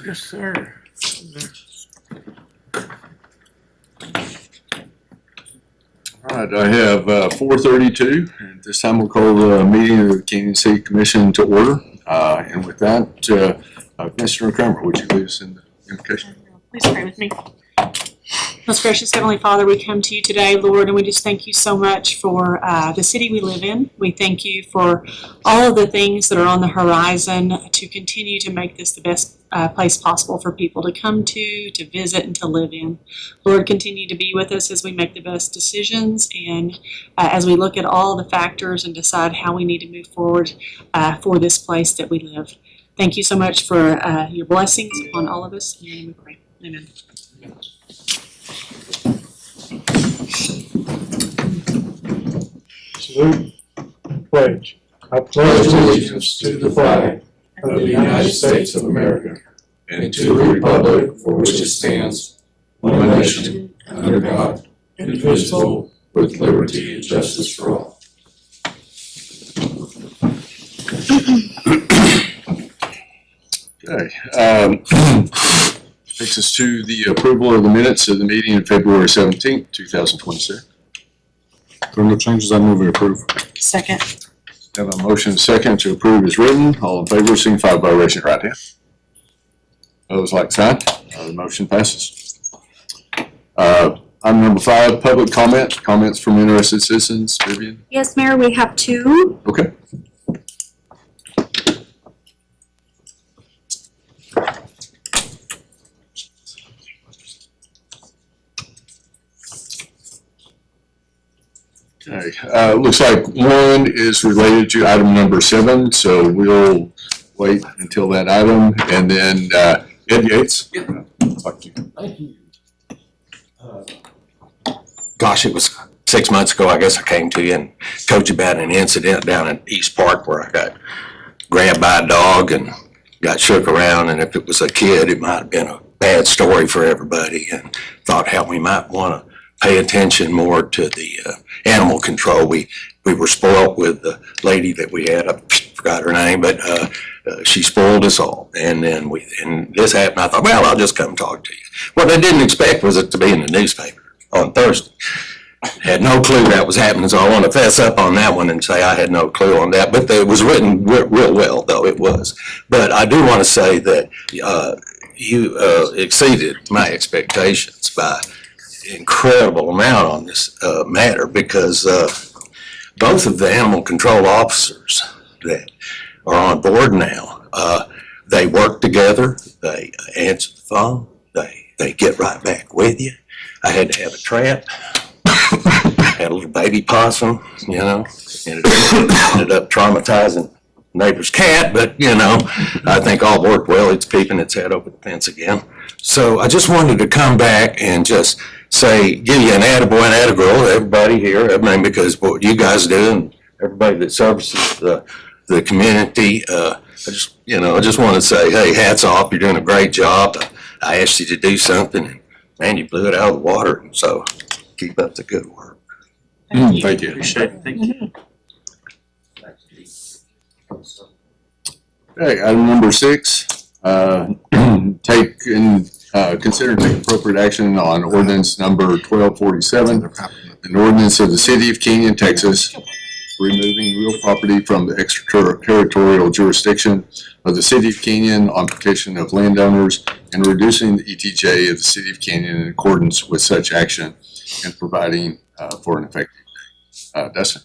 Yes, sir. All right, I have 4:32, and this time we'll call the meeting of the Canyon City Commission to order. And with that, Commissioner Kramer, would you lead us in the invocation? Please pray with me. Most gracious Heavenly Father, we come to you today, Lord, and we just thank you so much for the city we live in. We thank you for all of the things that are on the horizon to continue to make this the best place possible for people to come to visit, and to live in. Lord, continue to be with us as we make the best decisions and as we look at all the factors and decide how we need to move forward for this place that we live. Thank you so much for your blessings on all of us. In your name we pray. Amen. Salute. Pledge. I pledge allegiance to the flag of the United States of America and to the republic for which it stands, one nation, under God, indivisible, with liberty and justice for all. Okay. Takes us to the approval of the minutes of the meeting of February 17th, 2026. If there are no changes, I move we approve. Second. Have a motion and a second to approve as written. All in favor, signify by raising your right hand. Those like sign. The motion passes. Item number 5, public comment. Comments from interested citizens. Vivian? Yes, Mayor, we have two. Okay. Okay, looks like one is related to item number 7, so we'll wait until that item, and then Ed Yates. Thank you. Gosh, it was 6 months ago, I guess I came to you and told you about an incident down in East Park where I got grabbed by a dog and got shook around, and if it was a kid, it might have been a bad story for everybody, and thought how we might want to pay attention more to the animal control. We were spoiled with the lady that we had. I forgot her name, but she spoiled us all. And then this happened. I thought, well, I'll just come talk to you. What I didn't expect was it to be in the newspaper on Thursday. Had no clue that was happening, so I want to fess up on that one and say I had no clue on that. But it was written real well, though it was. But I do want to say that you exceeded my expectations by incredible amount on this matter, because both of the animal control officers that are on board now, they work together, they answer the phone, they get right back with you. I had to have a trap, had a little baby possum, you know, ended up traumatizing neighbor's cat, but you know, I think all worked well. It's peeping its head over the fence again. So I just wanted to come back and just say, give you an attaboy and attagirl, everybody here, I mean, because what you guys do and everybody that services the community, I just want to say, hey, hats off, you're doing a great job. I asked you to do something, and man, you blew it out of the water, so keep up the good work. Thank you. Appreciate it. Thank you. Okay, item number 6, take and consider and take appropriate action on ordinance number 1247, an ordinance of the City of Canyon, Texas, removing real property from the extraterritorial jurisdiction of the City of Canyon on petition of landowners and reducing the ETJ of the City of Canyon in accordance with such action and providing for an effective date. Dustin?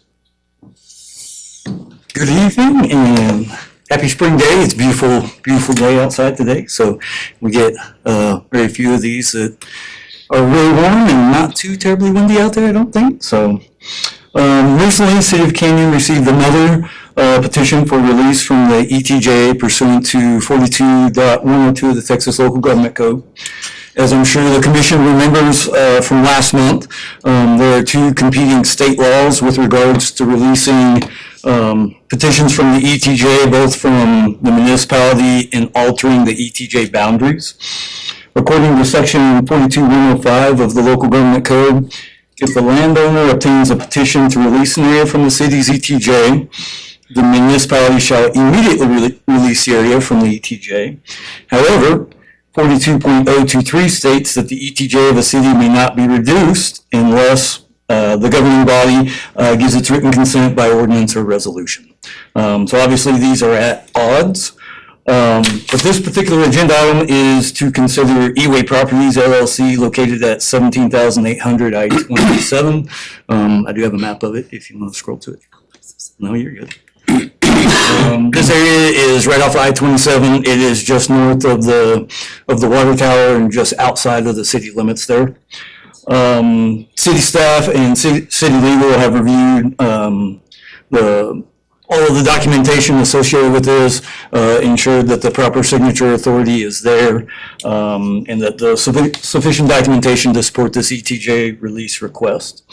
Good evening and happy spring day. It's a beautiful, beautiful day outside today. So we get very few of these that are really warm and not too terribly windy out there, I don't think. So recently, the City of Canyon received another petition for release from the ETJ pursuant to 42.102 of the Texas Local Government Code. As I'm sure the Commission remembers from last month, there are two competing state laws with regards to releasing petitions from the ETJ, both from the municipality and altering the ETJ boundaries. According to Section 42.105 of the Local Government Code, if the landowner obtains a petition to release an area from the city's ETJ, the municipality shall immediately release the area from the ETJ. However, 42.023 states that the ETJ of a city may not be reduced unless the governing body gives its written consent by ordinance or resolution. So obviously these are at odds. But this particular agenda item is to consider E-Way Properties LLC located at 17,800 I-27. I do have a map of it if you want to scroll to it. No, you're good. This area is right off I-27. It is just north of the water tower and just outside of the city limits there. City staff and city legal have reviewed all of the documentation associated with this, ensured that the proper signature authority is there, and that the sufficient documentation to support this ETJ release request.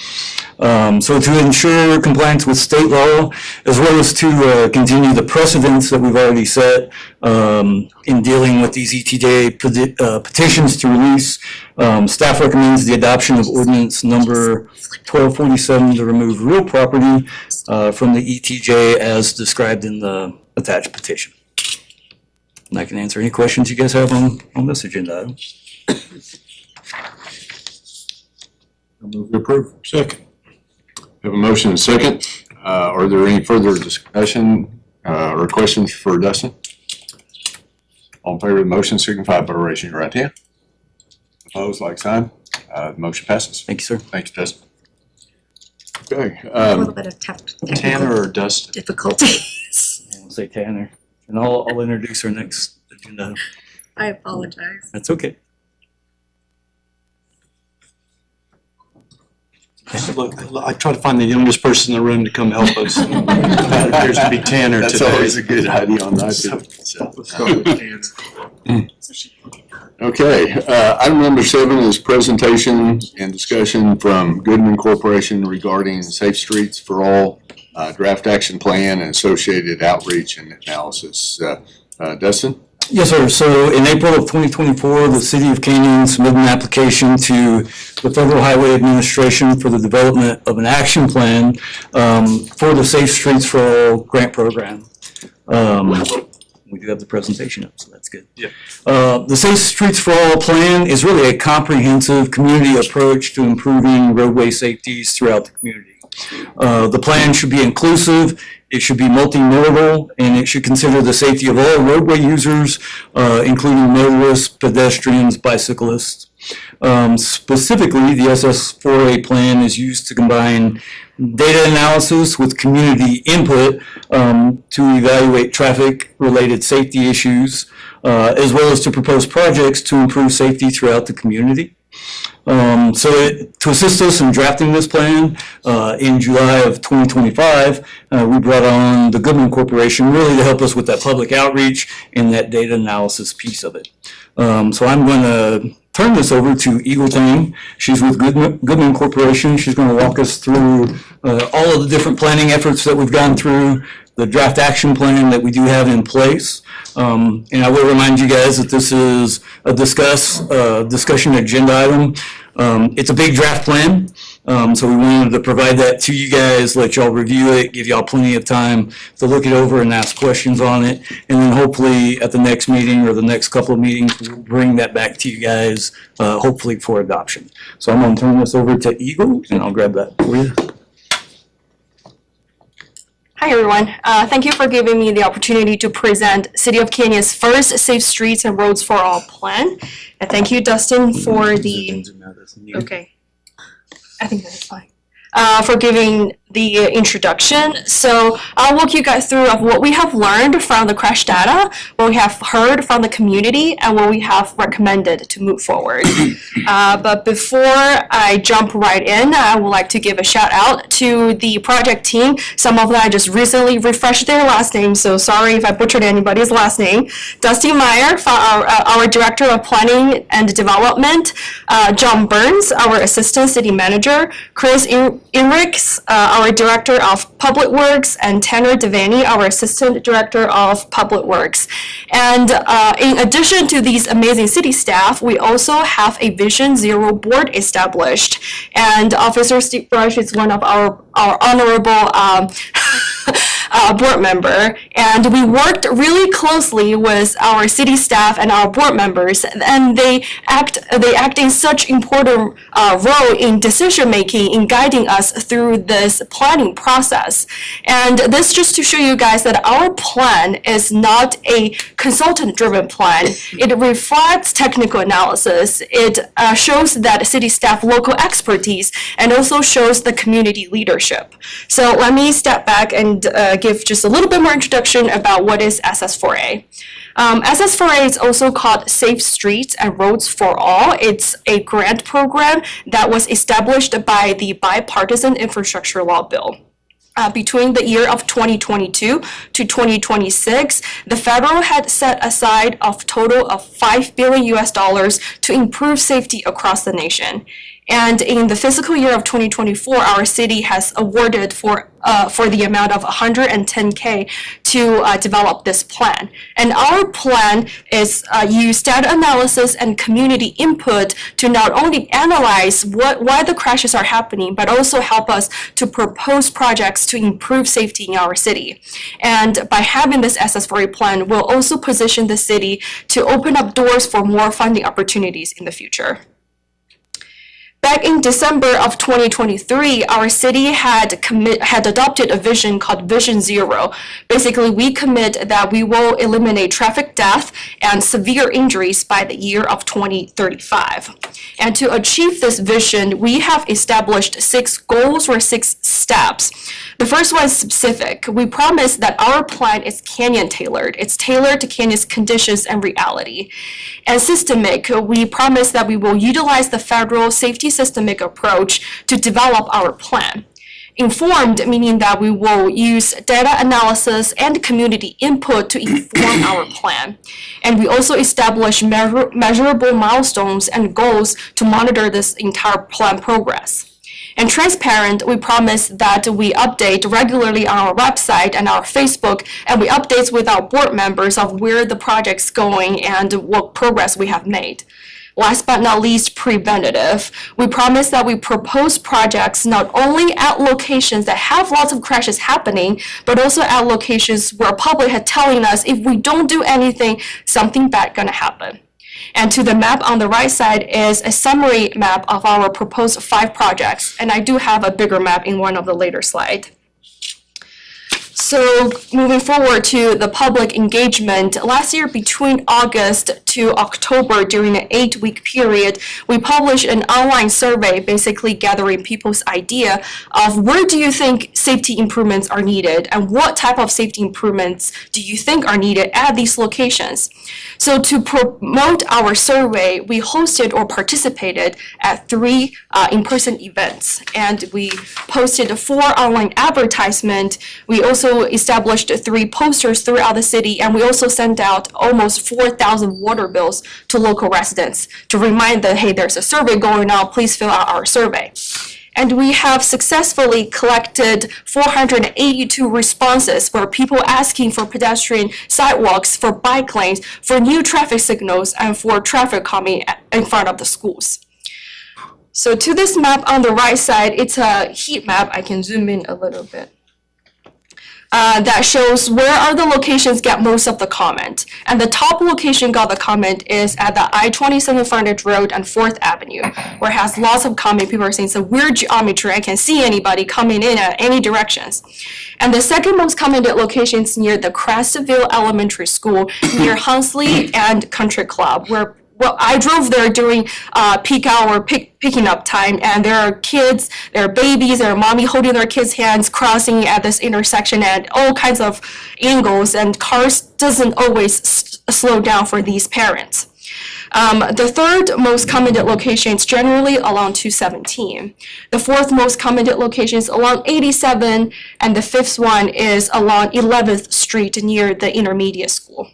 So to ensure compliance with state law, as well as to continue the precedents that we've already set in dealing with these ETJ petitions to release, staff recommends the adoption of ordinance number 1247 to remove real property from the ETJ as described in the attached petition. And I can answer any questions you guys have on this agenda item. I'll move to approve. Second. We have a motion and a second. Are there any further discussion or questions for Dustin? All in favor of the motion signify by raising your right hand. Opposed, like sign. The motion passes. Thank you, sir. Thank you, Dustin. Okay. A little bit of Tanner or Dustin? difficulties. I'll say Tanner, and I'll introduce our next agenda item. I apologize. That's okay. Look, I try to find the youngest person in the room to come help us. That appears to be Tanner today. That's always a good idea on that. Let's go with Tanner. Okay, item number 7 is presentation and discussion from Goodman Corporation regarding Safe Streets for All draft action plan and associated outreach and analysis. Dustin? Yes, sir. So in April of 2024, the City of Canyon submitted an application to the Federal Highway Administration for the development of an action plan for the Safe Streets for All grant program. We do have the presentation up, so that's good. Yeah. The Safe Streets for All plan is really a comprehensive community approach to improving roadway safeties throughout the community. The plan should be inclusive, it should be multimodal, and it should consider the safety of all roadway users, including motorists, pedestrians, bicyclists. Specifically, the SS4A plan is used to combine data analysis with community input to evaluate traffic-related safety issues, as well as to propose projects to improve safety throughout the community. To assist us in drafting this plan, in July of 2025, we brought on the Goodman Corporation really to help us with that public outreach and that data analysis piece of it. So I'm going to turn this over to Eagle Tang. She's with Goodman Corporation. She's going to walk us through all of the different planning efforts that we've gone through, the draft action plan that we do have in place. And I will remind you guys that this is a discussion agenda item. It's a big draft plan, so we wanted to provide that to you guys, let y'all review it, give y'all plenty of time to look it over and ask questions on it. And then hopefully at the next meeting or the next couple of meetings, we'll bring that back to you guys, hopefully for adoption. So I'm going to turn this over to Eagle, and I'll grab that for you. Hi, everyone. Thank you for giving me the opportunity to present City of Canyon's first Safe Streets and Roads for All plan. And thank you, Dustin, for the, okay, I think that's fine, for giving the introduction. So I'll walk you guys through of what we have learned from the crash data, what we have heard from the community, and what we have recommended to move forward. But before I jump right in, I would like to give a shout out to the project team. Some of them I just recently refreshed their last name, so sorry if I butchered anybody's last name. Dusty Meyer, our Director of Planning and Development, John Burns, our Assistant City Manager, Chris Inricks, our Director of Public Works, and Tanner Devaney, our Assistant Director of Public Works. And in addition to these amazing city staff, we also have a Vision Zero board established. And Officer Steve Brush is one of our honorable board member, and we worked really closely with our city staff and our board members, and they act in such important role in decision making, in guiding us through this planning process. And this just to show you guys that our plan is not a consultant-driven plan. It reflects technical analysis. It shows that city staff local expertise, and also shows the community leadership. So let me step back and give just a little bit more introduction about what is SS4A. SS4A is also called Safe Streets and Roads for All. It's a grant program that was established by the Bipartisan Infrastructure Law Bill. Between the year of 2022 to 2026, the federal had set aside a total of $5 billion to improve safety across the nation. And in the fiscal year of 2024, our city has awarded for the amount of $110K to develop this plan. And our plan is use data analysis and community input to not only analyze why the crashes are happening, but also help us to propose projects to improve safety in our city. And by having this SS4A plan, we'll also position the city to open up doors for more funding opportunities in the future. Back in December of 2023, our city had adopted a vision called Vision Zero. Basically, we commit that we will eliminate traffic death and severe injuries by the year of 2035. And to achieve this vision, we have established 6 goals or 6 steps. The first one is specific. We promise that our plan is Canyon tailored. It's tailored to Canyon's conditions and reality. And systemic, we promise that we will utilize the federal safety systemic approach to develop our plan. Informed, meaning that we will use data analysis and community input to inform our plan. And we also establish measurable milestones and goals to monitor this entire plan progress. And transparent, we promise that we update regularly on our website and our Facebook, and we update with our board members of where the project's going and what progress we have made. Last but not least, preventative. We promise that we propose projects not only at locations that have lots of crashes happening, but also at locations where public had telling us if we don't do anything, something bad gonna happen. And to the map on the right side is a summary map of our proposed 5 projects. And I do have a bigger map in one of the later slides. So moving forward to the public engagement, last year between August to October during an 8-week period, we published an online survey basically gathering people's idea of where do you think safety improvements are needed and what type of safety improvements do you think are needed at these locations. So to promote our survey, we hosted or participated at 3 in-person events, and we posted 4 online advertisements. We also established 3 posters throughout the city, and we also sent out almost 4,000 water bills to local residents to remind them, hey, there's a survey going on, please fill out our survey. And we have successfully collected 482 responses for people asking for pedestrian sidewalks, for bike lanes, for new traffic signals, and for traffic calming in front of the schools. So to this map on the right side, it's a heat map. I can zoom in a little bit. That shows where are the locations get most of the comment. And the top location got the comment is at the I-27 frontage road and 4th Avenue, where it has lots of comment. People are saying it's a weird geometry. I can't see anybody coming in at any directions. And the second most commented location is near the Crestville Elementary School, near Hunsley and Country Club, where I drove there during peak hour picking up time, and there are kids, there are babies, there are mommy holding their kids' hands crossing at this intersection at all kinds of angles, and cars doesn't always slow down for these parents. The third most commented location is generally along 217. The 4th most commented location is along 87, and the 5th one is along 11th Street near the intermediate school.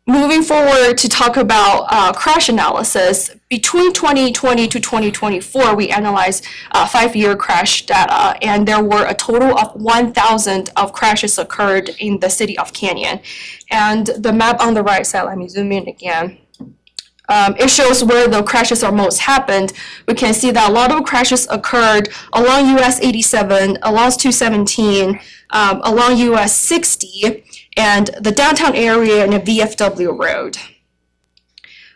Moving forward to talk about crash analysis, between 2020 to 2024, we analyzed 5-year crash data, and there were a total of 1,000 of crashes occurred in the city of Canyon. And the map on the right side, let me zoom in again. It shows where the crashes are most happened. We can see that a lot of crashes occurred along US 87, along 217, along US 60, and the downtown area and the VFW road.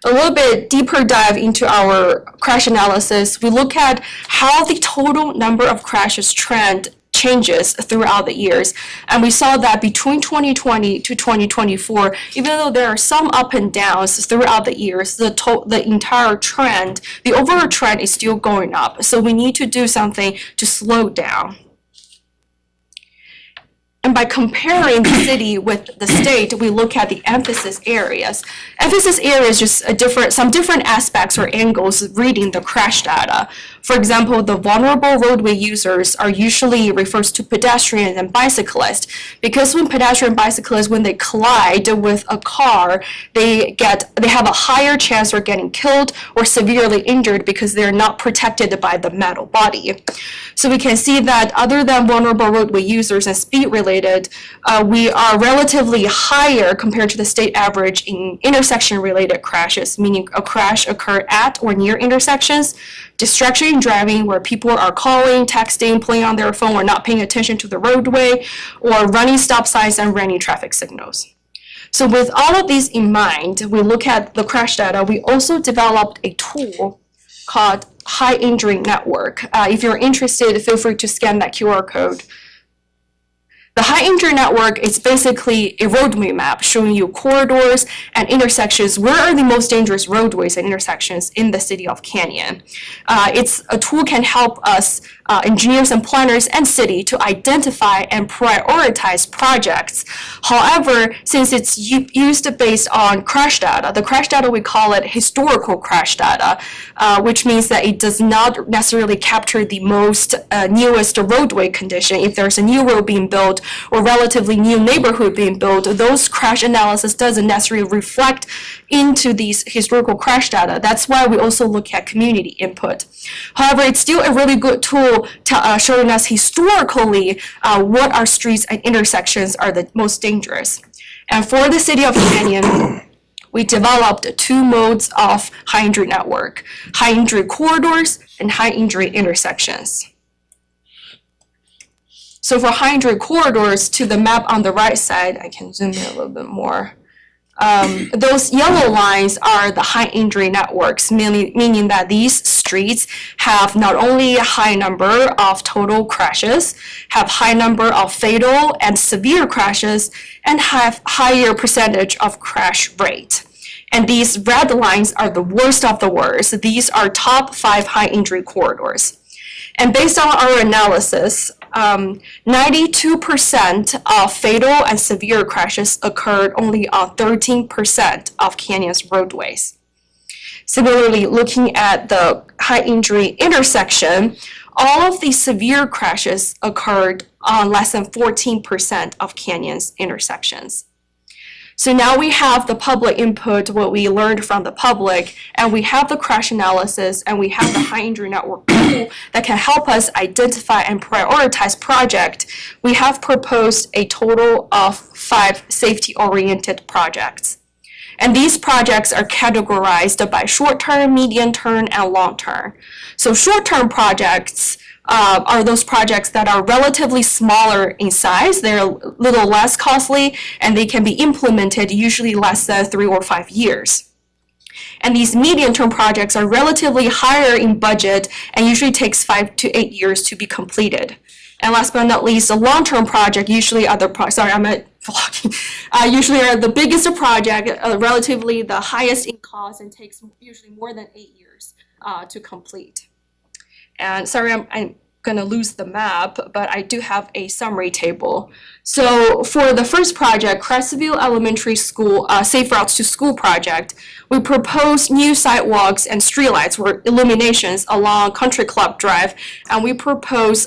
A little bit deeper dive into our crash analysis, we look at how the total number of crashes trend changes throughout the years. And we saw that between 2020 to 2024, even though there are some up and downs throughout the years, the entire trend, the overall trend is still going up. So we need to do something to slow down. And by comparing the city with the state, we look at the emphasis areas. Emphasis areas just some different aspects or angles reading the crash data. For example, the vulnerable roadway users are usually refers to pedestrians and bicyclists, because when pedestrian and bicyclists, when they collide with a car, they have a higher chance of getting killed or severely injured because they're not protected by the metal body. So we can see that other than vulnerable roadway users and speed related, we are relatively higher compared to the state average in intersection related crashes, meaning a crash occurred at or near intersections, distraction in driving where people are calling, texting, playing on their phone or not paying attention to the roadway, or running stop signs and running traffic signals. So with all of these in mind, we look at the crash data. We also developed a tool called High Injury Network. If you're interested, feel free to scan that QR code. The High Injury Network is basically a roadway map showing you corridors and intersections. Where are the most dangerous roadways and intersections in the city of Canyon? It's a tool can help us, engineers and planners and city, to identify and prioritize projects. However, since it's used based on crash data, the crash data, we call it historical crash data, which means that it does not necessarily capture the most newest roadway condition. If there's a new road being built or relatively new neighborhood being built, those crash analysis doesn't necessarily reflect into these historical crash data. That's why we also look at community input. However, it's still a really good tool to, showing us historically what our streets and intersections are the most dangerous. And for the city of Canyon, we developed two modes of high injury network: high injury corridors and high injury intersections. So for high injury corridors, to the map on the right side, I can zoom in a little bit more. Those yellow lines are the high injury networks, meaning that these streets have not only a high number of total crashes, have high number of fatal and severe crashes, and have higher percentage of crash rate. And these red lines are the worst of the worst. These are top 5 high injury corridors. And based on our analysis, 92% of fatal and severe crashes occurred only on 13% of Canyon's roadways. Similarly, looking at the high injury intersection, all of the severe crashes occurred on less than 14% of Canyon's intersections. So now we have the public input, what we learned from the public, and we have the crash analysis, and we have the high injury network tool that can help us identify and prioritize projects. We have proposed a total of 5 safety-oriented projects. And these projects are categorized by short-term, medium-term, and long-term. So short-term projects are those projects that are relatively smaller in size. They're a little less costly, and they can be implemented usually less than 3 or 5 years. And these medium-term projects are relatively higher in budget and usually takes 5 to 8 years to be completed. And last but not least, the long-term project usually are the usually are the biggest project, relatively the highest in cost, and takes usually more than 8 years to complete. And sorry, I'm gonna lose the map, but I do have a summary table. So for the first project, Crestview Elementary School Safe Routes to School project, we proposed new sidewalks and streetlights or illuminations along Country Club Drive, and we propose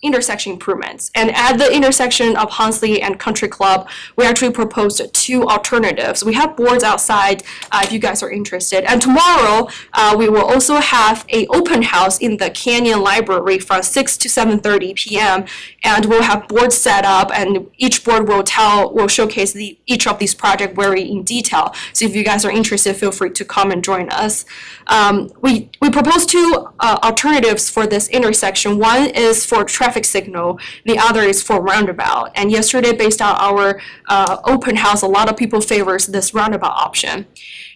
intersection improvements. And at the intersection of Hunsley and Country Club, we actually proposed 2 alternatives. We have boards outside if you guys are interested. And tomorrow, we will also have a open house in the Canyon Library from 6 to 7:30 p.m. And we'll have boards set up, and each board will showcase each of these projects very in detail. So if you guys are interested, feel free to come and join us. We proposed 2 alternatives for this intersection. One is for traffic signal, the other is for roundabout. And yesterday, based on our open house, a lot of people favors this roundabout option.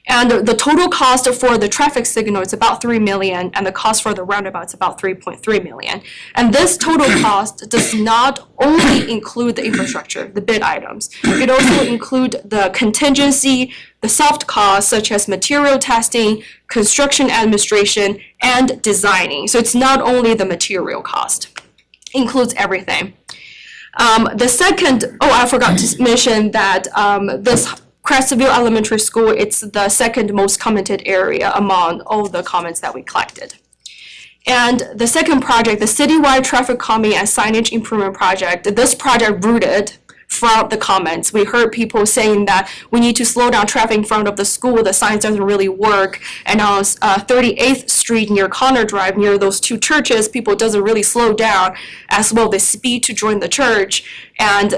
And the total cost for the traffic signal is about $3 million, and the cost for the roundabout is about $3.3 million. And this total cost does not only include the infrastructure, the bid items. It also includes the contingency, the soft costs such as material testing, construction administration, and designing. So it's not only the material cost. It includes everything. The second, I forgot to mention that this Crestview Elementary School, it's the second most commented area among all the comments that we collected. And the second project, the citywide traffic calming and signage improvement project, this project rooted from the comments. We heard people saying that we need to slow down traffic in front of the school, the signs doesn't really work. And on 38th Street near Connor Drive, near those 2 churches, people doesn't really slow down as well. They speed to join the church. And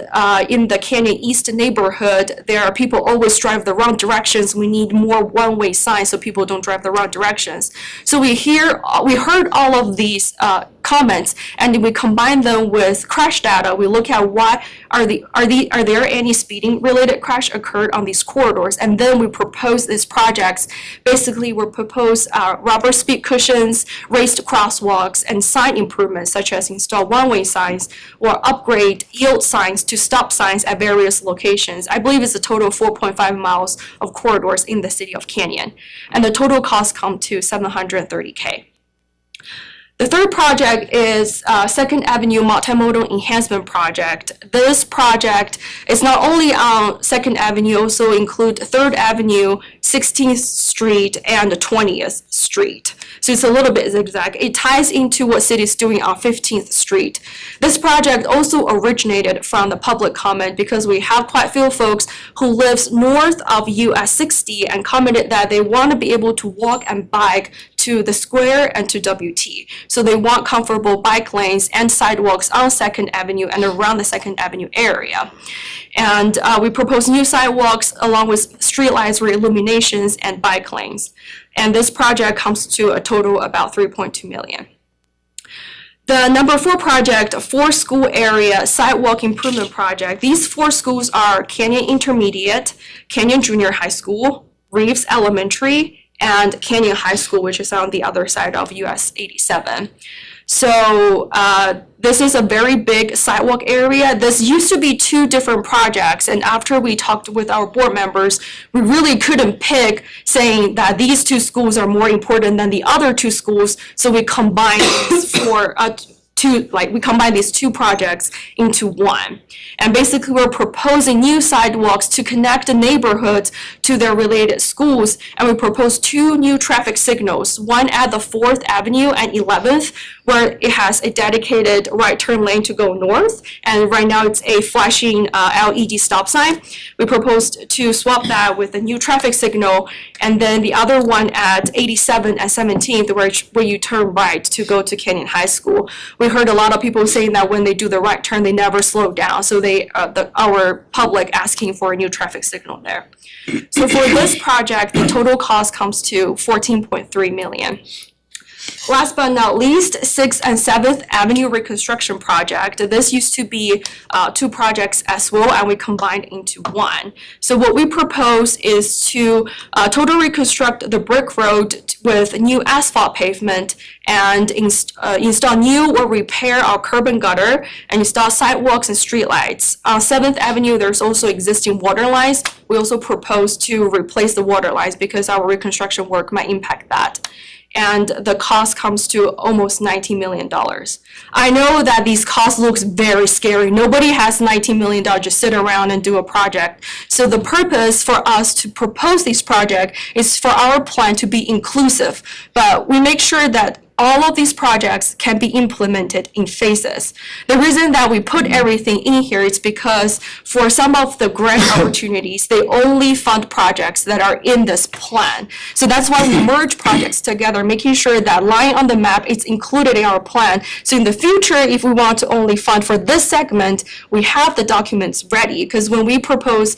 in the Canyon East neighborhood, there are people always drive the wrong directions. We need more one-way signs so people don't drive the wrong directions. So we heard all of these comments, and we combine them with crash data. We look at why are there any speeding related crash occurred on these corridors, and then we propose these projects. Basically, we propose rubber speed cushions, raised crosswalks, and sign improvements such as install one-way signs or upgrade yield signs to stop signs at various locations. I believe it's a total of 4.5 miles of corridors in the city of Canyon, and the total cost come to $730K. The third project is 2nd Avenue Multimodal Enhancement Project. This project is not only on 2nd Avenue, also include 3rd Avenue, 16th Street, and 20th Street. So it's a little bit zigzag. It ties into what city is doing on 15th Street. This project also originated from the public comment because we have quite a few folks who lives north of US 60 and commented that they want to be able to walk and bike to the square and to WT. So they want comfortable bike lanes and sidewalks on 2nd Avenue and around the 2nd Avenue area. And we propose new sidewalks along with streetlights, illuminations, and bike lanes. And this project comes to a total about $3.2 million. The number 4 project, 4 school area sidewalk improvement project. These 4 schools are Canyon Intermediate, Canyon Junior High School, Reeves Elementary, and Canyon High School, which is on the other side of US 87. So this is a very big sidewalk area. This used to be 2 different projects, and after we talked with our board members, we really couldn't pick saying that these 2 schools are more important than the other 2 schools, so we combined these we combine these 2 projects into one. And basically we're proposing new sidewalks to connect the neighborhoods to their related schools, and we propose 2 new traffic signals, one at the 4th Avenue and 11th, where it has a dedicated right turn lane to go north, and right now it's a flashing LED stop sign. We proposed to swap that with a new traffic signal, and then the other one at 87 and 17th, where you turn right to go to Canyon High School. We heard a lot of people saying that when they do the right turn, they never slow down, so our public asking for a new traffic signal there. So for this project, the total cost comes to $14.3 million. Last but not least, 6th and 7th Avenue reconstruction project. This used to be 2 projects as well, and we combined into one. So what we propose is to total reconstruct the brick road with new asphalt pavement and install new or repair our curb and gutter and install sidewalks and streetlights. On 7th Avenue, there's also existing water lines. We also propose to replace the water lines because our reconstruction work might impact that. And the cost comes to almost $19 million. I know that these costs looks very scary. Nobody has $19 million to sit around and do a project. So the purpose for us to propose this project is for our plan to be inclusive. But we make sure that all of these projects can be implemented in phases. The reason that we put everything in here is because for some of the grant opportunities, they only fund projects that are in this plan. So that's why we merge projects together, making sure that line on the map is included in our plan. So in the future, if we want to only fund for this segment, we have the documents ready. Because when we propose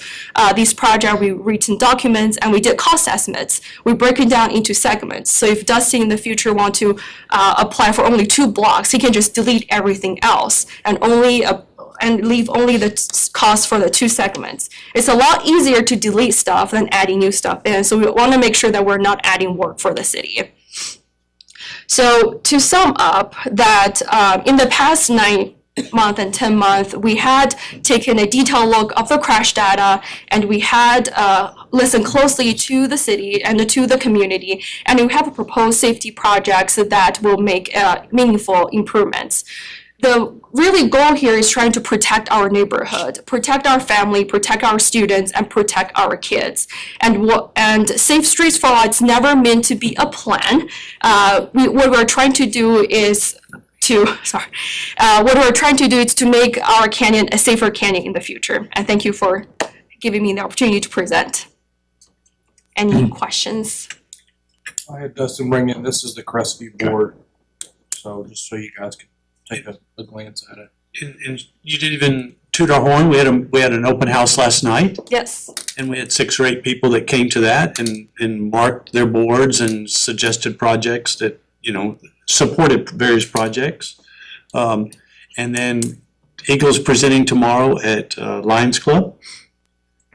these projects, we written documents and we did cost estimates. We break it down into segments. So if Dustin in the future want to apply for only 2 blocks, he can just delete everything else and leave only the cost for the 2 segments. It's a lot easier to delete stuff than adding new stuff in. So we want to make sure that we're not adding work for the city. So to sum up, that in the past 9 month and 10 month, we had taken a detailed look of the crash data, and we had listened closely to the city and to the community, and we have proposed safety projects that will make meaningful improvements. The really goal here is trying to protect our neighborhood, protect our family, protect our students, and protect our kids. And Safe Streets for All, it's never meant to be a plan. What we're trying to do is to make our canyon a safer canyon in the future. And thank you for giving me the opportunity to present. Any questions? I had Dustin bring in, this is the Crestview board, so just so you guys can take a glance at it. And you didn't even toot our horn. We had an open house last night, Yes. and we had 6 or 8 people that came to that and marked their boards and suggested projects that, supported various projects. And then Eagle's presenting tomorrow at Lions Club.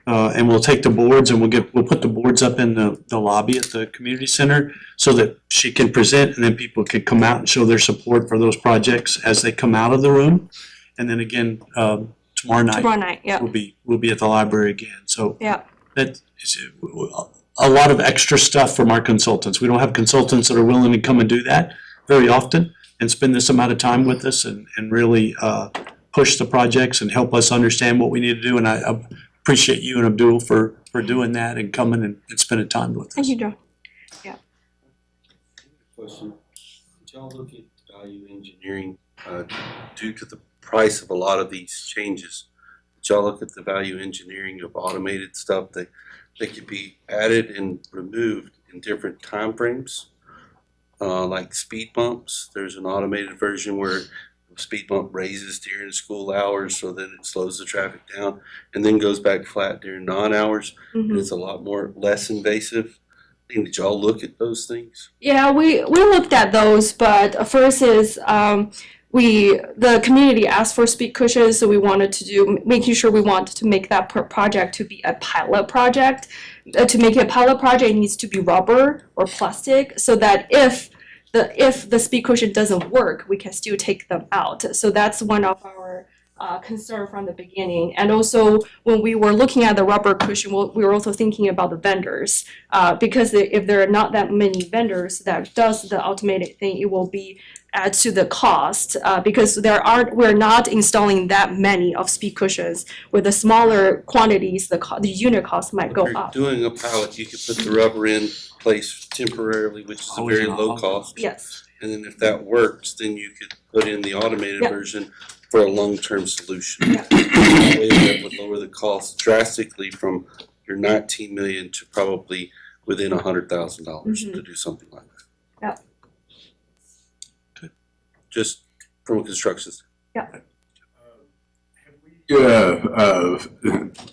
And we'll take the boards and we'll put the boards up in the lobby at the community center so that she can present, and then people can come out and show their support for those projects as they come out of the room. And then again, tomorrow night, Yeah. we'll be at the library again. So Yeah. that is a lot of extra stuff from our consultants. We don't have consultants that are willing to come and do that very often and spend this amount of time with us and really push the projects and help us understand what we need to do. And I appreciate you and Abdul for doing that and coming and spending time with us. Thank you, Joe. Question, did y'all look at value engineering, due to the price of a lot of these changes? Did y'all look at the value engineering of automated stuff that could be added and removed in different timeframes? Like speed bumps, there's an automated version where the speed bump raises during school hours so that it slows the traffic down and then goes back flat during non-hours. And it's a lot less invasive. Did y'all look at those things? Yeah, we looked at those, but first is the community asked for speed cushions, so we wanted to making sure we want to make that project to be a pilot project. To make it a pilot project, it needs to be rubber or plastic, so that if the speed cushion doesn't work, we can still take them out. So that's one of our concern from the beginning. And also, when we were looking at the rubber cushion, we were also thinking about the vendors, because if there are not that many vendors that does the automated thing, it will be add to the cost, because we're not installing that many of speed cushions. With the smaller quantities, the unit cost might go If you're up. doing a pilot, you could put the rubber in place temporarily, which is a very low cost. Yes. And then if that works, then you could put in the automated Yep. version for a long-term solution. Yep. That way that would lower the cost drastically from your 19 million to probably within $100,000 to do something like that. Yep. Just from a construction standpoint.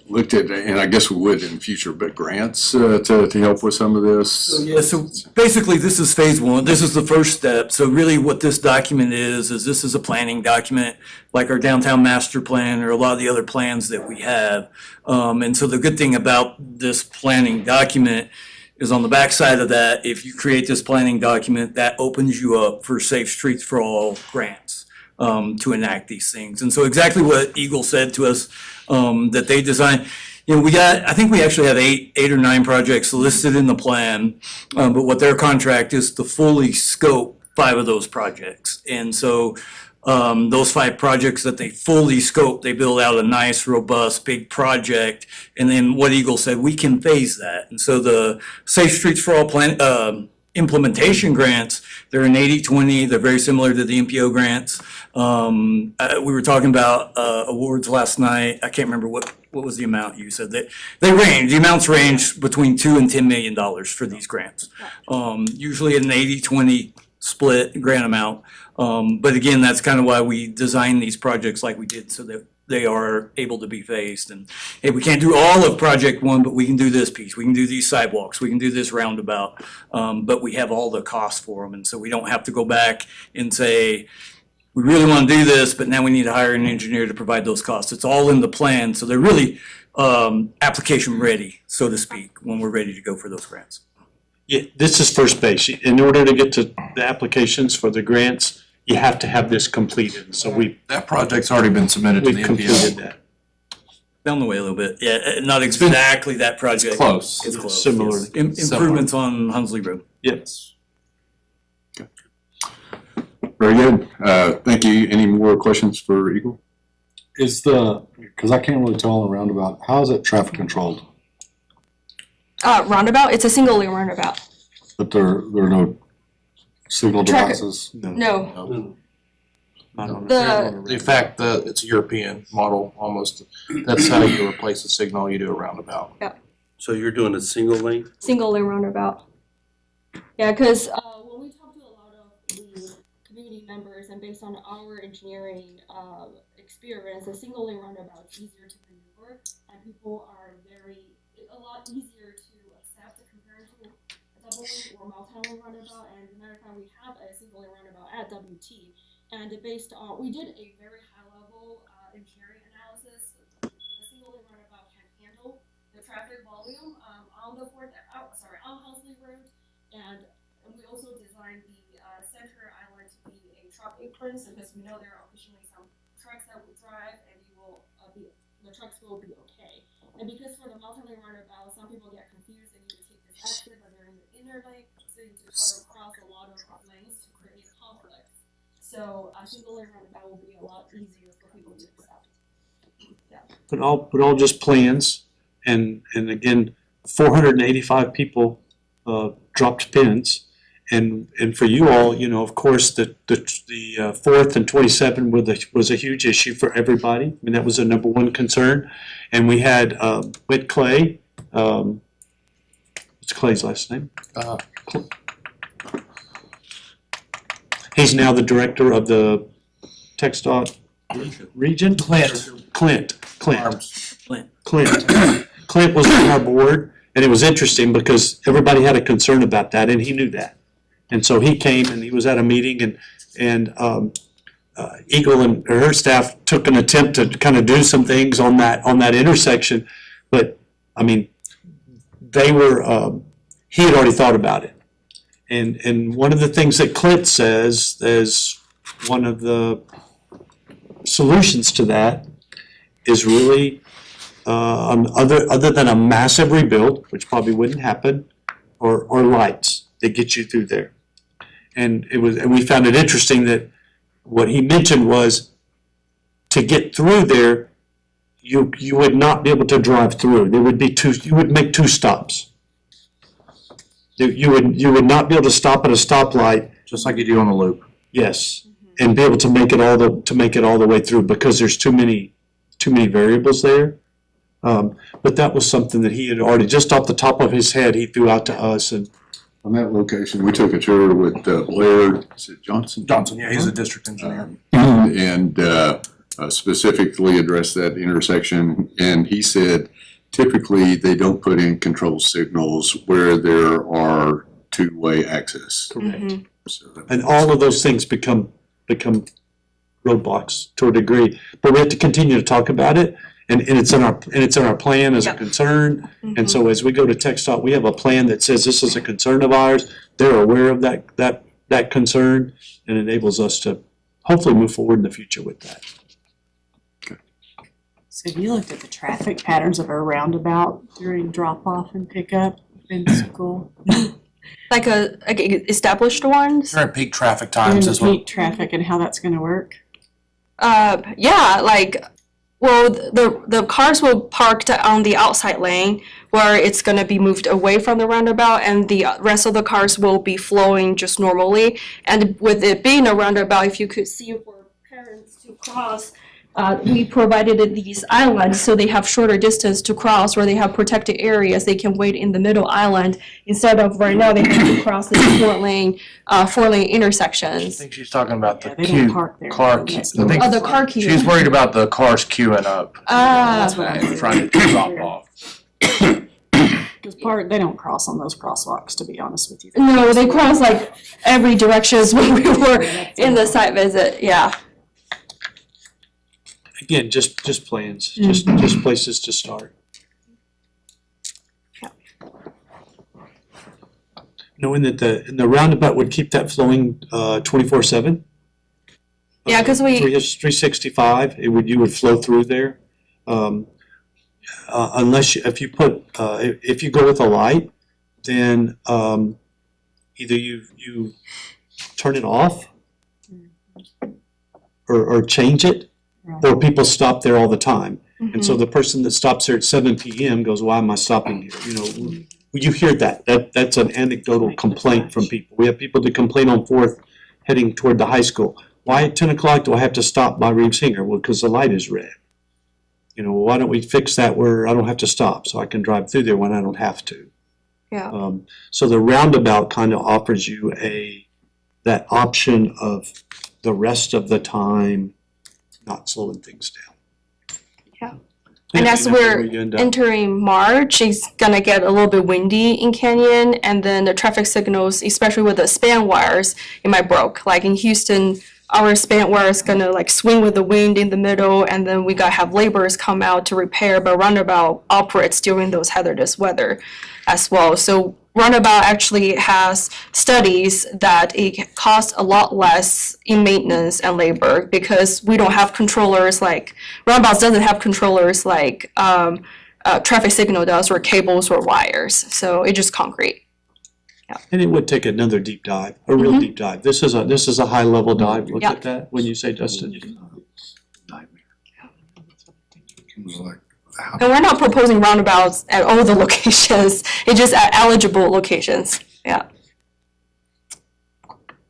Looked at, and I guess we would in future, but grants to help with some of this. So basically this is phase 1. This is the first step. So really what this document is this is a planning document like our downtown master plan or a lot of the other plans that we have. And so the good thing about this planning document is on the backside of that, if you create this planning document, that opens you up for Safe Streets for All grants to enact these things. And so exactly what Eagle said to us, that they designed, I think we actually have eight or nine projects listed in the plan, but what their contract is to fully scope 5 of those projects. And so those 5 projects that they fully scope, they build out a nice, robust, big project. And then what Eagle said, we can phase that. And so the Safe Streets for All implementation grants, they're an 80-20, they're very similar to the MPO grants. We were talking about awards last night. I can't remember what was the amount you said. The amounts range between $2 and $10 million for these grants. Usually an 80-20 split grant amount. But again, that's kind of why we designed these projects like we did, so that they are able to be phased. And hey, we can't do all of project one, but we can do this piece. We can do these sidewalks. We can do this roundabout. But we have all the costs for them. And so we don't have to go back and say, we really want to do this, but now we need to hire an engineer to provide those costs. It's all in the plan. So they're really application ready, so to speak, when we're ready to go for those grants. Yeah, this is first base. In order to get to the applications for the grants, you have to have this completed. So That project's already been submitted to the we've completed MPO. that. Down the way a little bit. Yeah, not exactly that project. Close. It's close. Similar. Yes. Improvements on Hunsley Road. Yes. Very good. Thank you. Any more questions for Eagle? Because I can't really tell on the roundabout, how is it traffic controlled? Roundabout, it's a single lane roundabout. But there are no signal Traffic- devices? No, Not on The- In fact, it's a European model almost. That's how you replace a signal, you do a roundabout. So you're doing a single lane? single lane roundabout. Yeah, because when we talk to a lot of the community members and based on our engineering experience, a single lane roundabout is easier to maneuver and people are a lot easier to accept compared to a double lane or multi-lane roundabout. And as a matter of fact, we have a single lane roundabout at WT. And based on, we did a very high level engineering analysis. The single lane roundabout can handle the traffic volume on Hunsley Road. And we also designed the center island to be a truck apron, so because we know there are occasionally some trucks that will drive and the trucks will be okay. And because for the multi-lane roundabout, some people get confused and you take this exit, but they're in the inner lane, so you need to cut across a lot of lanes to create conflict. So a single lane roundabout will be a lot easier for people to accept. But all just plans, and again, 485 people dropped pins, and for you all, you know, of course, the 4th and 27 was a huge issue for everybody. I mean, that was the number one concern, and we had Whit Clay. What's Clay's last name? He's now the director of the TxDOT region. Clint. Clint was on our board, and it was interesting because everybody had a concern about that, and he knew that. And so he came and he was at a meeting, and Eagle and her staff took an attempt to kind of do some things on that intersection, but I mean, they were he had already thought about it. And one of the things that Clint says is one of the solutions to that is really other than a massive rebuild, which probably wouldn't happen, or lights that get you through there. And we found it interesting that what he mentioned was to get through there, you would not be able to drive through. There would be you would make two stops. You would not be able to stop at a stoplight. Just like you do on the loop. Yes, and be able to make it all the way through because there's too many variables there. But that was something that he had already, just off the top of his head, he threw out to us. And On that location, we took a tour with Blair, is it Johnson? Johnson, yeah, he's a district engineer. And specifically addressed that intersection, and he said typically they don't put in control signals where there are two-way access. correct. So that- And all of those things become roadblocks to a degree. But we have to continue to talk about it, and it's in our plan as a Yep. concern. And so as we go to TxDOT, we have a plan that says this is a concern of ours. They're aware of that concern, and enables us to hopefully move forward in the future with that. So have you looked at the traffic patterns of a roundabout during drop-off and pickup in school? Like established ones? During peak traffic During times the is what, peak traffic and how that's gonna work? Yeah, like Well, the cars will parked on the outside lane where it's gonna be moved away from the roundabout, and the rest of the cars will be flowing just normally. And with it being a roundabout, if you could see for parents to cross, we provided these islands so they have shorter distance to cross, where they have protected areas. They can wait in the middle island instead of right now they have to cross the four lane I intersections. think she's talking about the Yeah, they don't queue, park there. car queue. I think Oh, the car queue. she's worried about the cars queuing up That's what and trying to drop off. Because they don't cross on those crosswalks, to be honest with you. No, they cross like every directions when we were in the site visit, yeah. Again, just plans, just places to start. Yeah. Knowing that the roundabout would keep that flowing 24/7. Yeah, 'cause we- 365, you would flow through there. Unless if you put if you go with a light, then either you turn it off or change it, or people stop there all the time. And so the person that stops there at 7 PM goes, why am I stopping here? You know, you hear that. That's an anecdotal complaint from people. We have people that complain on 4th heading toward the high school. Why at 10 o'clock do I have to stop by Reeves Hinger? Well, because the light is red. You know, why don't we fix that where I don't have to stop so I can drive through there when I don't have to? Yeah. So the roundabout kind of offers you that option of the rest of the time not slowing things down. Yeah. And as that's where we're you end up. entering March, it's gonna get a little bit windy in Canyon, and then the traffic signals, especially with the span wires, it might broke. Like in Houston, our span wire is gonna like swing with the wind in the middle, and then we gotta have laborers come out to repair, but roundabout operates during those hazardous weather as well. So roundabout actually has studies that it costs a lot less in maintenance and labor because we don't have controllers like, roundabouts doesn't have controllers like traffic signal does, or cables or wires, so it's just concrete. And it would take another deep dive, a real deep dive. This is a high level dive. Look Yeah. at that when you say Dustin. And we're not proposing roundabouts at all the locations, it's just at eligible locations, yeah.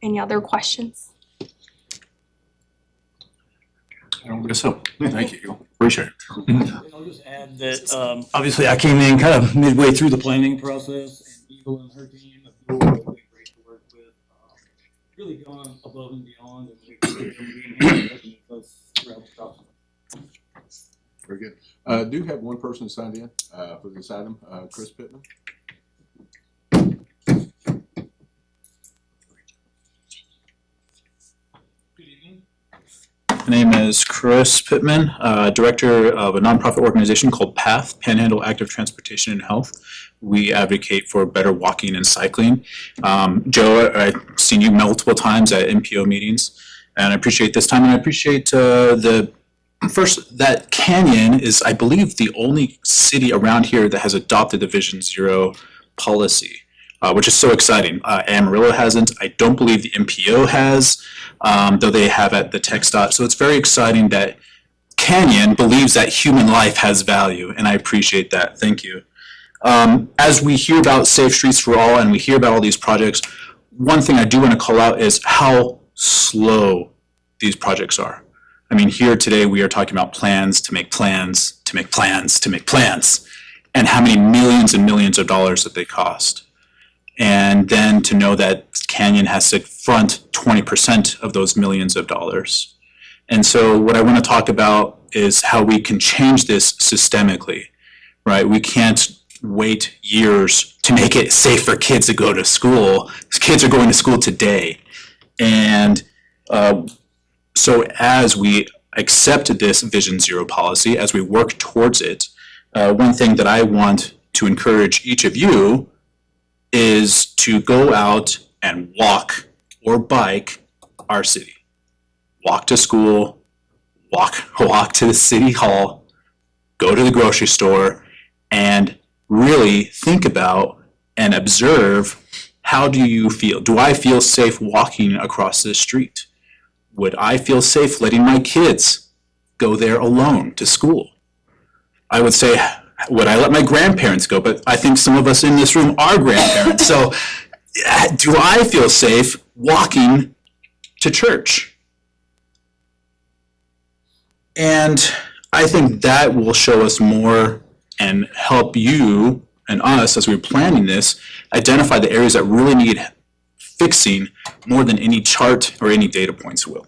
Any other questions? I don't guess so. Thank you. Appreciate it. I'll just add that, obviously I came in kind of midway through the planning process, and Eagle and her team have been really great to work with. Really gone above and beyond, and we've been working with us throughout the process. Very good. Do have one person signed in for this item, Chris Pittman. My name is Chris Pittman, director of a nonprofit organization called PATH, Panhandle Active Transportation and Health. We advocate for better walking and cycling. Joe, I've seen you multiple times at NPO meetings, and I appreciate this time, and I appreciate that Canyon is, I believe, the only city around here that has adopted the Vision Zero policy, which is so exciting. Amarillo hasn't. I don't believe the MPO has, though they have at the TxDOT. So it's very exciting that Canyon believes that human life has value, and I appreciate that. Thank you. As we hear about Safe Streets for All and we hear about all these projects, one thing I do want to call out is how slow these projects are. I mean, here today we are talking about plans to make plans, to make plans, to make plans, and how many millions and millions of dollars that they cost. And then to know that Canyon has to front 20% of those millions of dollars. And so what I want to talk about is how we can change this systemically, right? We can't wait years to make it safe for kids to go to school. Kids are going to school today. And so as we accept this Vision Zero policy, as we work towards it, one thing that I want to encourage each of you is to go out and walk or bike our city. Walk to school, walk to the city hall, go to the grocery store, and really think about and observe, how do you feel? Do I feel safe walking across this street? Would I feel safe letting my kids go there alone to school. I would say, would I let my grandparents go? But I think some of us in this room are grandparents. So do I feel safe walking to church? And I think that will show us more and help you and us as we're planning this, identify the areas that really need fixing more than any chart or any data points will.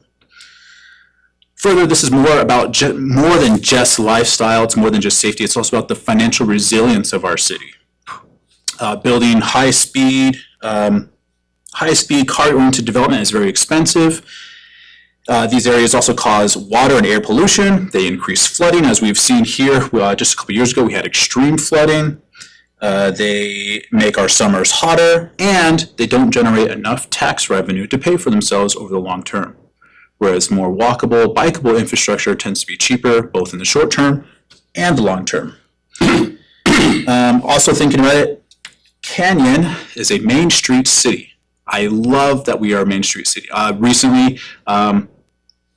Further, this is more about more than just lifestyle, it's more than just safety, it's also about the financial resilience of our city. Building high-speed, car-oriented development is very expensive. These areas also cause water and air pollution. They increase flooding, as we've seen here. Just a couple years ago, we had extreme flooding. They make our summers hotter, and they don't generate enough tax revenue to pay for themselves over the long term. Whereas more walkable, bikeable infrastructure tends to be cheaper, both in the short term and the long term. Also thinking about it, Canyon is a Main Street city. I love that we are a Main Street city. Recently,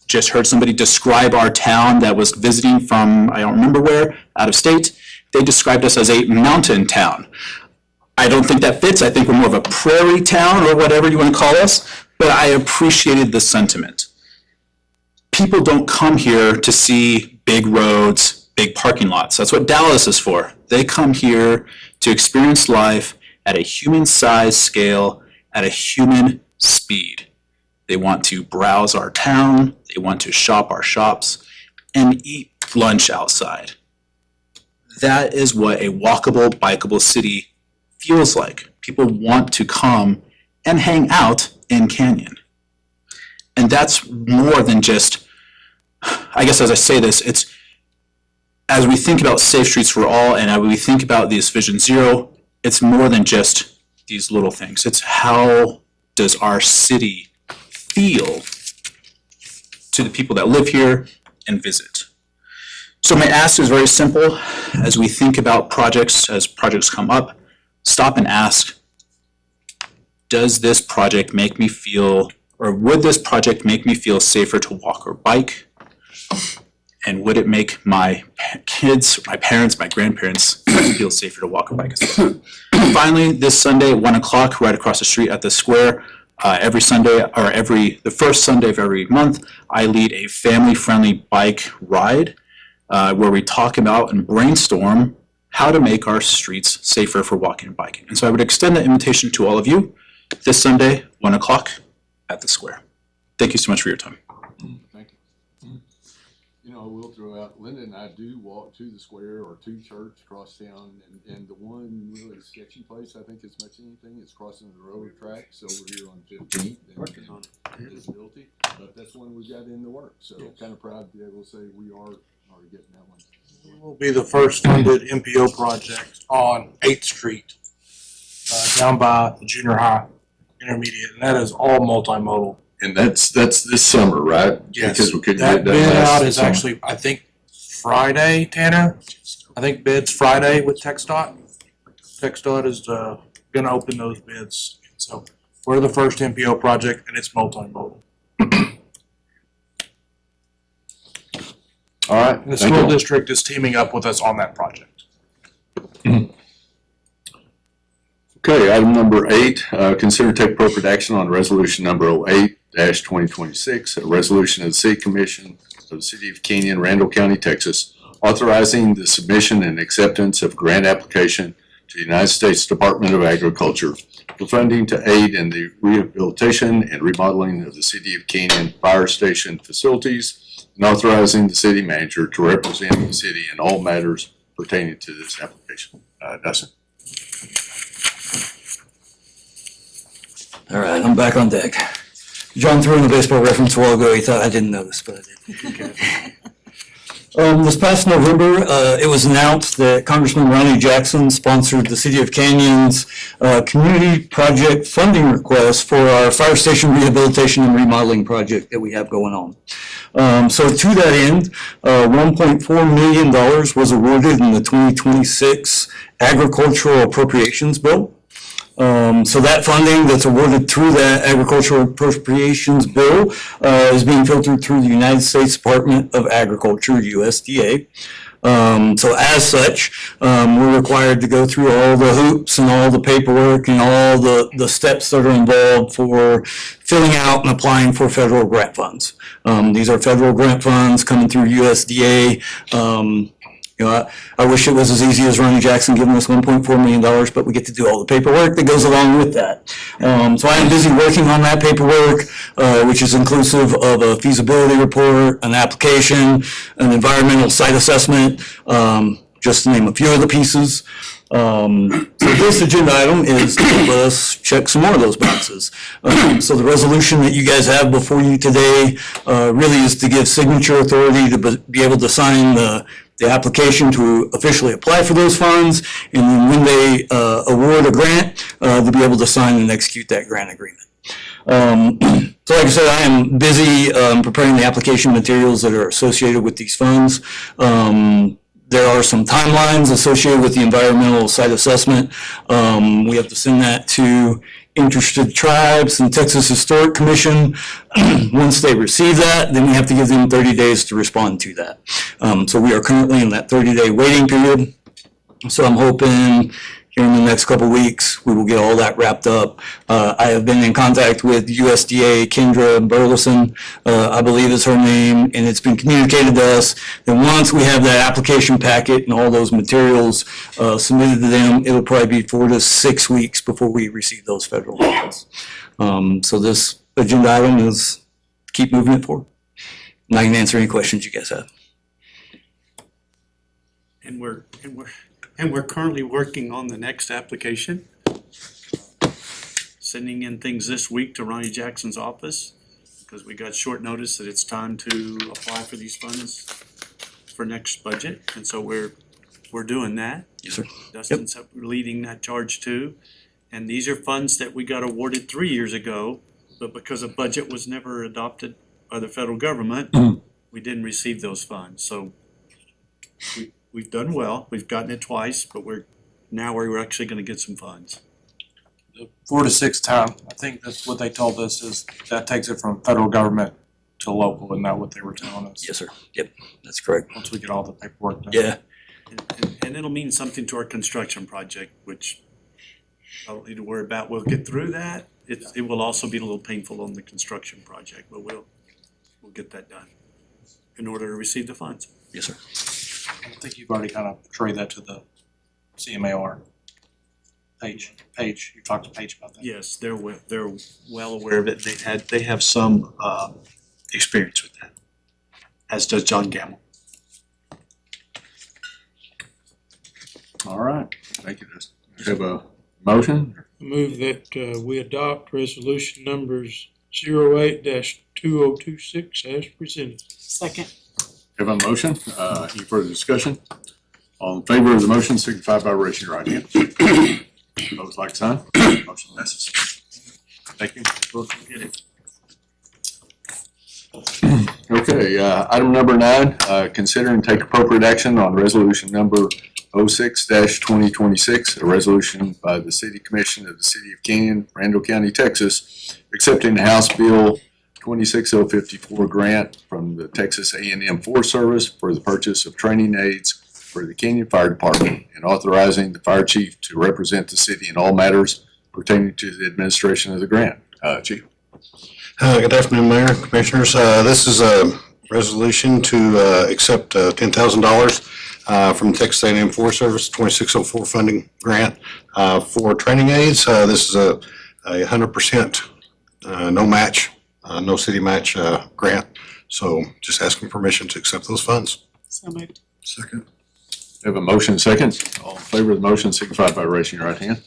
just heard somebody describe our town that was visiting from, I don't remember where, out of state. They described us as a mountain town. I don't think that fits. I think we're more of a prairie town or whatever you want to call us, but I appreciated the sentiment. People don't come here to see big roads, big parking lots. That's what Dallas is for. They come here to experience life at a human-sized scale, at a human speed. They want to browse our town, they want to shop our shops, and eat lunch outside. That is what a walkable, bikeable city feels like. People want to come and hang out in Canyon. And that's more than just, I guess as I say this, it's as we think about Safe Streets for All and as we think about this Vision Zero, it's more than just these little things. It's how does our city feel to the people that live here and visit. So my ask is very simple. As we think about projects, as projects come up, stop and ask, does this project make me feel, or would this project make me feel safer to walk or bike? And would it make my kids, my parents, my grandparents feel safer to walk or bike as well? Finally, this Sunday at 1 o'clock, right across the street at the square, every Sunday, or the first Sunday of every month, I lead a family-friendly bike ride where we talk about and brainstorm how to make our streets safer for walking and biking. And so I would extend that invitation to all of you this Sunday, 1 o'clock at the square. Thank you so much for your time. Thank you. You know, I will throw out, Linda and I do walk to the square or to church across town, and the one really sketchy place, I think, as much as anything, is crossing the railroad tracks over here on 15th. Working on visibility, but that's one we got in the work, so kind of proud to be able to say we are already getting that one. It will be the first funded MPO project on 8th Street, down by the junior high intermediate, and that is all multimodal. And that's this summer, right? Yes. Because we couldn't That get it done bid last out is summer. actually, I think, Friday, Tanner. I think bids Friday with TxDOT. TxDOT is gonna open those bids. So we're the first MPO project, and it's multimodal. All right. And the thank school you. district is teaming up with us on that project. Okay, item number 8, consider take appropriate action on resolution number 08-2026, a resolution of the City Commission of the City of Canyon, Randall County, Texas, authorizing the submission and acceptance of grant application to the United States Department of Agriculture for funding to aid in the rehabilitation and remodeling of the City of Canyon fire station facilities, and authorizing the city manager to represent the city in all matters pertaining to this application. Dustin. All right, I'm back on deck. John threw in a baseball reference a while ago. He thought I didn't notice, but I did. This past November, it was announced that Congressman Ronnie Jackson sponsored the City of Canyon's community project funding request for our fire station rehabilitation and remodeling project that we have going on. So to that end, $1.4 million was awarded in the 2026 Agricultural Appropriations Bill. So that funding that's awarded through that agricultural appropriations bill is being filtered through the United States Department of Agriculture, USDA. So as such, we're required to go through all the hoops and all the paperwork and all the steps that are involved for filling out and applying for federal grant funds. These are federal grant funds coming through USDA. I wish it was as easy as Ronnie Jackson giving us $1.4 million, but we get to do all the paperwork that goes along with that. So I am busy working on that paperwork, which is inclusive of a feasibility report, an application, an environmental site assessment, just to name a few of the pieces. So this agenda item is to help us check some more of those boxes. So the resolution that you guys have before you today really is to give signature authority to be able to sign the application to officially apply for those funds, and then when they award a grant, to be able to sign and execute that grant agreement. So like I said, I am busy preparing the application materials that are associated with these funds. There are some timelines associated with the environmental site assessment. We have to send that to interested tribes and Texas Historic Commission. Once they receive that, then we have to give them 30 days to respond to that. So we are currently in that 30-day waiting period. So I'm hoping here in the next couple weeks, we will get all that wrapped up. I have been in contact with USDA, Kendra Burleson, I believe is her name, and it's been communicated to us that once we have that application packet and all those materials submitted to them, it'll probably be 4 to 6 weeks before we receive those federal funds. So this agenda item is keep moving it forward. And I can answer any questions you guys have. And we're currently working on the next application. Sending in things this week to Ronnie Jackson's office, because we got short notice that it's time to apply for these funds for next budget, and so we're doing that. Yes, sir. Dustin's leading that charge too. And these are funds that we got awarded 3 years ago, but because a budget was never adopted by the federal government, we didn't receive those funds. So we've done well. We've gotten it twice, but we're actually gonna get some funds. The 4 to 6 time, I think that's what they told us, is that takes it from federal government to local, and not what they were telling us. Yes, sir. Yep, that's correct. Once we get all the paperwork done. Yeah. And it'll mean something to our construction project, which I don't need to worry about. We'll get through that. It will also be a little painful on the construction project, but we'll get that done in order to receive the funds. Yes, sir. I think you've already kind of portrayed that to the CMAR. Paige, you talked to Paige about that. Yes, they're well aware of it. They have some experience with that, as does John Gamble. All right, thank you, Dustin. Do you have a motion? Move that we adopt resolution numbers 08-2026 as presented. Second. Have a motion, any further discussion? All in favor of the motion, signify by raising your right hand. Opposed, like sign. Motion passes. Thank you. Okay, item number 9, consider and take appropriate action on resolution number 06-2026, a resolution by the City Commission of the City of Canyon, Randall County, Texas, accepting the House Bill 26054 grant from the Texas A&M Forest Service for the purchase of training aids for the Canyon Fire Department, and authorizing the fire chief to represent the city in all matters pertaining to the administration of the grant. Chief. Good afternoon, Mayor, Commissioners. This is a resolution to accept $10,000 from Texas A&M Forest Service 2604 funding grant for training aids. This is a 100% no match, no city match grant. So just asking permission to accept those funds. So moved. Second. We have a motion second. All in favor of the motion, signify by raising your right hand.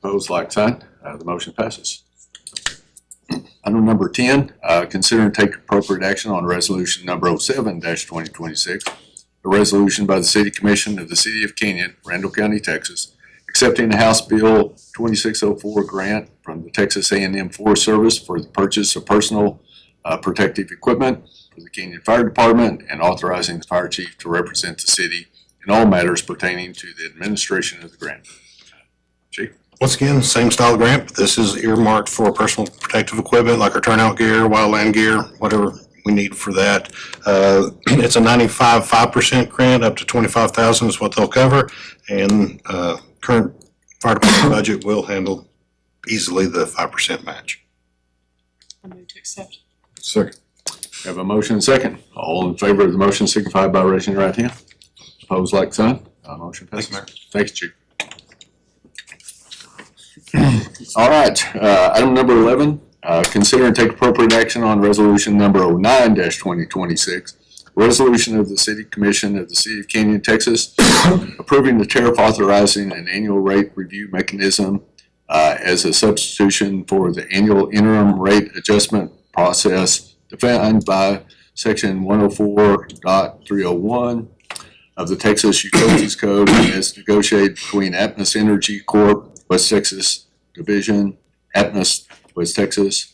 Opposed, like sign. The motion passes. Item number 10, consider and take appropriate action on resolution number 07-2026, a resolution by the City Commission of the City of Canyon, Randall County, Texas, accepting the House Bill 2604 grant from the Texas A&M Forest Service for the purchase of personal protective equipment for the Canyon Fire Department, and authorizing the fire chief to represent the city in all matters pertaining to the administration of the grant. Chief. Once again, same style grant, but this is earmarked for personal protective equipment like our turnout gear, wildland gear, whatever we need for that. It's a 5% grant, up to 25,000 is what they'll cover. And current fire department budget will handle easily the 5% match. I move to accept. Second. We have a motion and second. All in favor of the motion signify by raising your right hand. Opposed, like sign. Motion passes. Thank you, Chief. All right, item number 11, consider and take appropriate action on resolution number 09-2026. Resolution of the City Commission of the City of Canyon, Texas, approving the tariff authorizing an annual rate review mechanism as a substitution for the annual interim rate adjustment process defined by section 104.301 of the Texas Utilities Code as negotiated between Atmos Energy Corp., West Texas Division, Atmos West Texas,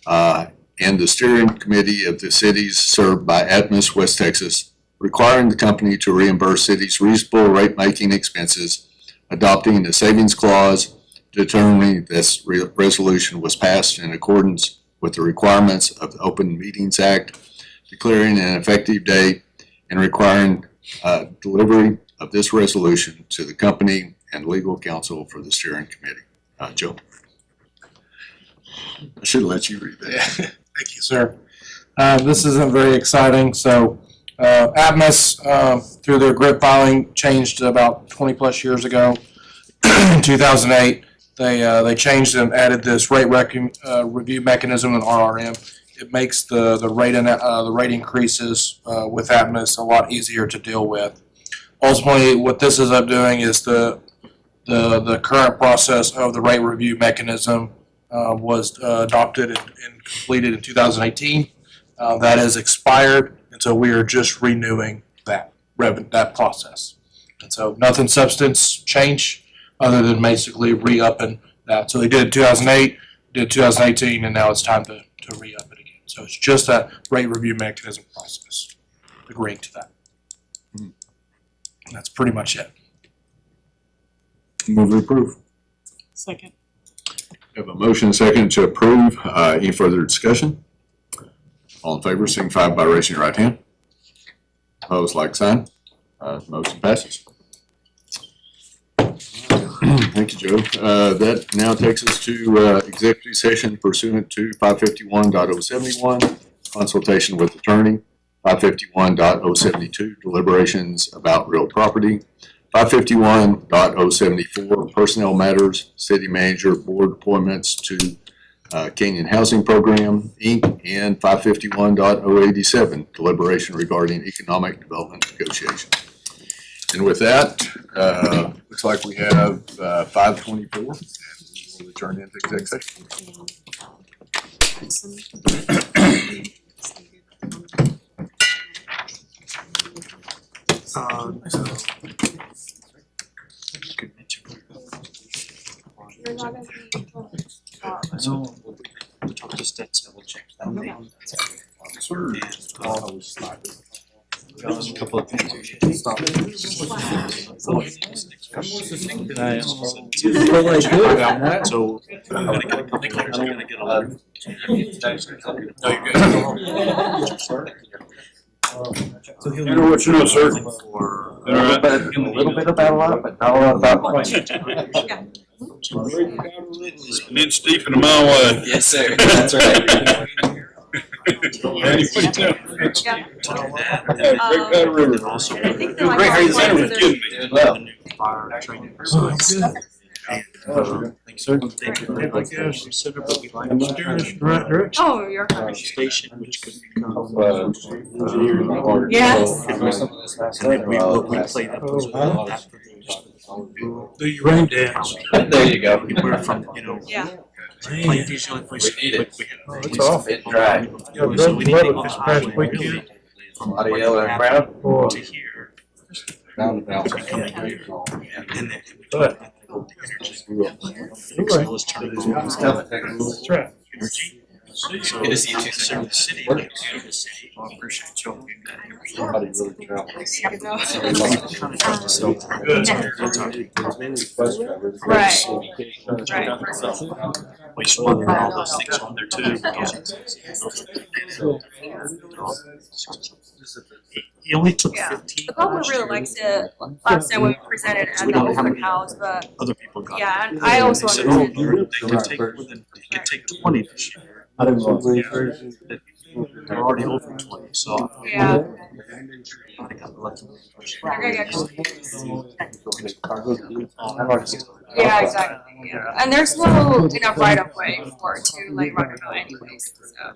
and the steering committee of the cities served by Atmos West Texas, requiring the company to reimburse cities reasonable rate-making expenses, adopting a savings clause, determining this resolution was passed in accordance with the requirements of the Open Meetings Act, declaring an effective date, and requiring delivery of this resolution to the company and legal counsel for the steering committee. Joe. I should have let you read that. Thank you, sir. This isn't very exciting. So Atmos, through their GRIP filing, changed about 20 plus years ago. In 2008, they changed and added this rate review mechanism in RRM. It makes the rate increases with Atmos a lot easier to deal with. Ultimately, what this is up doing is the current process of the rate review mechanism was adopted and completed in 2018. That has expired, and so we are just renewing that process. And so nothing substance change other than basically re-upping that. So they did it in 2008, did 2018, and now it's time to re-up it again. So it's just that rate review mechanism process, agreeing to that. And that's pretty much it. Move to approve. Second. We have a motion and second to approve. Any further discussion? All in favor, signify by raising your right hand. Opposed, like sign. Motion passes. Thank you, Joe. That now takes us to executive session pursuant to 551.071, consultation with attorney, 551.072, deliberations about real property, 551.074, personnel matters, city manager, board appointments to Canyon Housing Program, Inc., and 551.087, deliberation regarding economic development negotiation. And with that, looks like we have 5:24, and we'll adjourn into exec session. Just double check that. A couple of things. So I'm gonna get a letter. Andrew, what you know, sir? A little bit about a lot, but not a lot about much. An inch deep in a mile wide. Yes, sir. That's right. Randy, put it down. Great Powder River. Also. And I think the Great, how you license doing? is- Kidding me. Well. Fire training. Oh, good. Thanks, sir. Thank you very much. Consider, but we like I'm steering us in the right direction. Oh, you're fine. station, which could become. Yes. And then we play that after. Do your rain dance. There you go. We're from, Yeah. Play these only places. We need it. Oh, it's awful. It dry. Yeah, good weather this past weekend. From to here. But- That's right. That's right. Energy. Good to see you too, sir. Serve the city, but serve the city. I appreciate y'all doing that here. Somebody really travels. Kind of trust yourself. Good. That's all. It's mainly bus drivers. Right. We just want all those things on there too. He only took Yeah. 15. The public really likes it last time when we presented at the open house, but Other people got it. yeah, and I also They said, oh, understand. they can take more than, they can take 20 this year. I don't know. They're already over 20, so. Yeah. I got lucky. They're gonna get confused. Cargo. Yeah, exactly, yeah. And there's no enough right of way for a two-lane right of way anyways, so.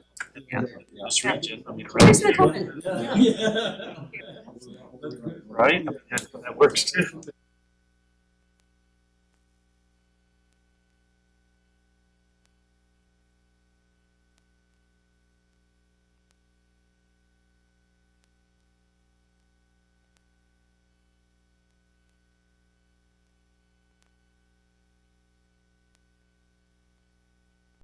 Yeah. This region, I mean, Where's the coming? right? That works too.